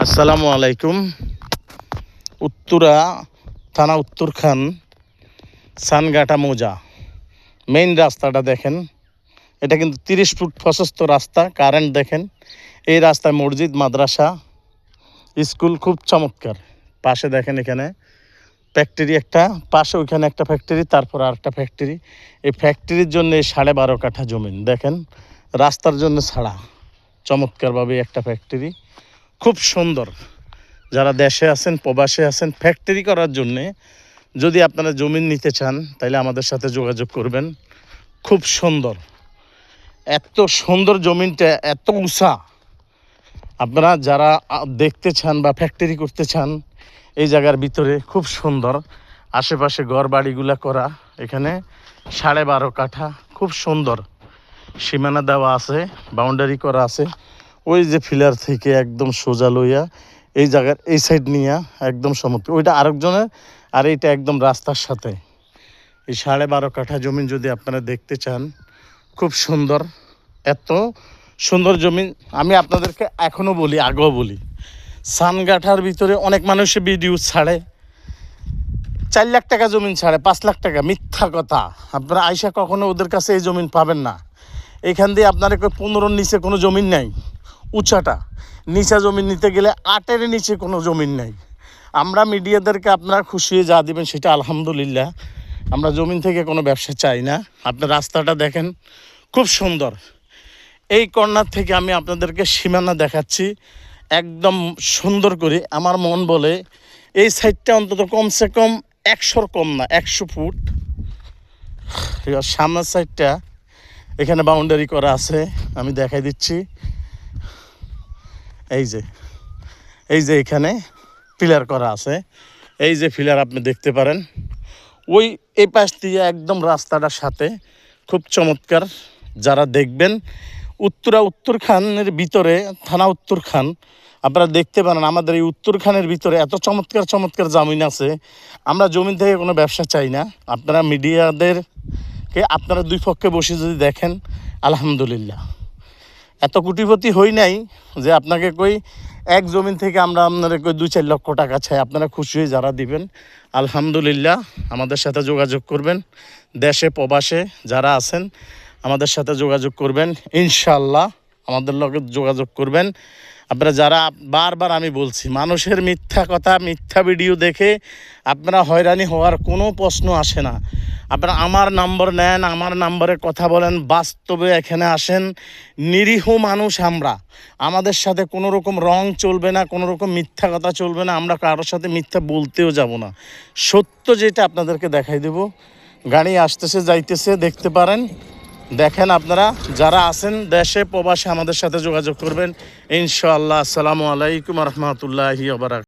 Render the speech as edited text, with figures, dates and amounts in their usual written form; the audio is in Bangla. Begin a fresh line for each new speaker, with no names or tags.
আসসালামু আলাইকুম। উত্তরা থানা উত্তরখান সানগাটা মৌজা মেইন রাস্তাটা দেখেন। এটা কিন্তু 30 ফুট প্রশস্ত রাস্তা। কারেন্ট দেখেন, এই রাস্তায় মসজিদ, মাদ্রাসা, স্কুল খুব চমৎকার। পাশে দেখেন এখানে ফ্যাক্টরি একটা, পাশে ওইখানে একটা ফ্যাক্টরি, তারপর আর একটা ফ্যাক্টরি। এই ফ্যাক্টরির জন্য 12.5 কাঠা জমিন দেখেন, রাস্তার জন্য ছাড়া চমৎকারভাবে একটা ফ্যাক্টরি, খুব সুন্দর। যারা দেশে আছেন, প্রবাসে আছেন, ফ্যাক্টরি করার জন্যে যদি আপনারা জমি নিতে চান তাহলে আমাদের সাথে যোগাযোগ করবেন। খুব সুন্দর, এত সুন্দর জমিনটা, এত উঁচা। আপনারা যারা দেখতে চান বা ফ্যাক্টরি করতে চান, এই জায়গার ভিতরে খুব সুন্দর। আশেপাশে ঘর বাড়িগুলা করা, এখানে 12.5 কাঠা, খুব সুন্দর সীমানা দেওয়া আছে, বাউন্ডারি করা আছে। ওই যে ফিলার থেকে একদম সোজা লইয়া এই জায়গার এই সাইড নিয়ে একদম সমতল, ওইটা আরেকজনের, আর এইটা একদম রাস্তার সাথে। এই 12.5 কাঠা জমি যদি আপনারা দেখতে চান, খুব সুন্দর, এত সুন্দর জমি। আমি আপনাদেরকে এখনও বলি, আগেও বলি, সানগাঠার ভিতরে অনেক মানুষে ভিডিও ছাড়ে, 4 লাখ টাকা জমিন ছাড়ে, 5 লাখ টাকা। মিথ্যা কথা। আপনারা আইসা কখনো ওদের কাছে এই জমিন পাবেন না। এখান দিয়ে আপনার 15-র নিচে কোনো জমিন নেই। উঁচাটা নিচা জমিন নিতে গেলে 8-এর নিচে কোনো জমিন নেই। আমরা মিডিয়াদেরকে আপনারা খুশি যা দিবেন সেটা আলহামদুলিল্লাহ। আমরা জমিন থেকে কোনো ব্যবসা চাই না। আপনার রাস্তাটা দেখেন, খুব সুন্দর। এই কর্নার থেকে আমি আপনাদেরকে সীমানা দেখাচ্ছি একদম সুন্দর করে। আমার মন বলে এই সাইডটা অন্তত কমসে কম 100-র কম না, 100 ফুট। সামনের সাইডটা এখানে বাউন্ডারি করা আছে, আমি দেখাই দিচ্ছি। এই যে এখানে পিলার করা আছে, এই যে পিলার আপনি দেখতে পারেন। ওই এই পাশ দিয়ে একদম রাস্তাটার সাথে, খুব চমৎকার। যারা দেখবেন উত্তরখানের ভিতরে, থানা উত্তরখান, আপনারা দেখতে পারেন আমাদের এই উত্তরখানের ভিতরে এত চমৎকার চমৎকার জমিন আছে। আমরা জমিন থেকে কোনো ব্যবসা চাই না। আপনারা মিডিয়াদেরকে আপনারা দুই পক্ষে বসে যদি দেখেন, আলহামদুলিল্লাহ। এত কোটিপতি হই নাই যে আপনাকে কই এক জমিন থেকে আমরা আপনারা কই 2-4 লক্ষ টাকা চাই। আপনারা খুশি হয়ে যারা দিবেন, আলহামদুলিল্লাহ। আমাদের সাথে যোগাযোগ করবেন। দেশে প্রবাসে যারা আছেন আমাদের সাথে যোগাযোগ করবেন, ইনশাল্লাহ আমাদের লগে যোগাযোগ করবেন। আপনারা যারা, বারবার আমি বলছি, মানুষের মিথ্যা কথা, মিথ্যা ভিডিও দেখে আপনারা হয়রানি হওয়ার কোনো প্রশ্ন আসে না। আপনারা আমার নম্বর নেন, আমার নম্বরে কথা বলেন, বাস্তবে এখানে আসেন। নিরীহ মানুষ আমরা, আমাদের সাথে কোনো রকম রং চলবে না, কোনো রকম মিথ্যা কথা চলবে না। আমরা কারোর সাথে মিথ্যা বলতেও যাব না। সত্য যেটা আপনাদেরকে দেখাই দেব। গাড়ি আসতেছে যাইতেছে, দেখতে পারেন। দেখেন আপনারা যারা আছেন দেশে প্রবাসে আমাদের সাথে যোগাযোগ করবেন, ইনশাআল্লাহ। আসসালামু আলাইকুম রহমতুল্লাহি ওয়া বারাকাতুহু।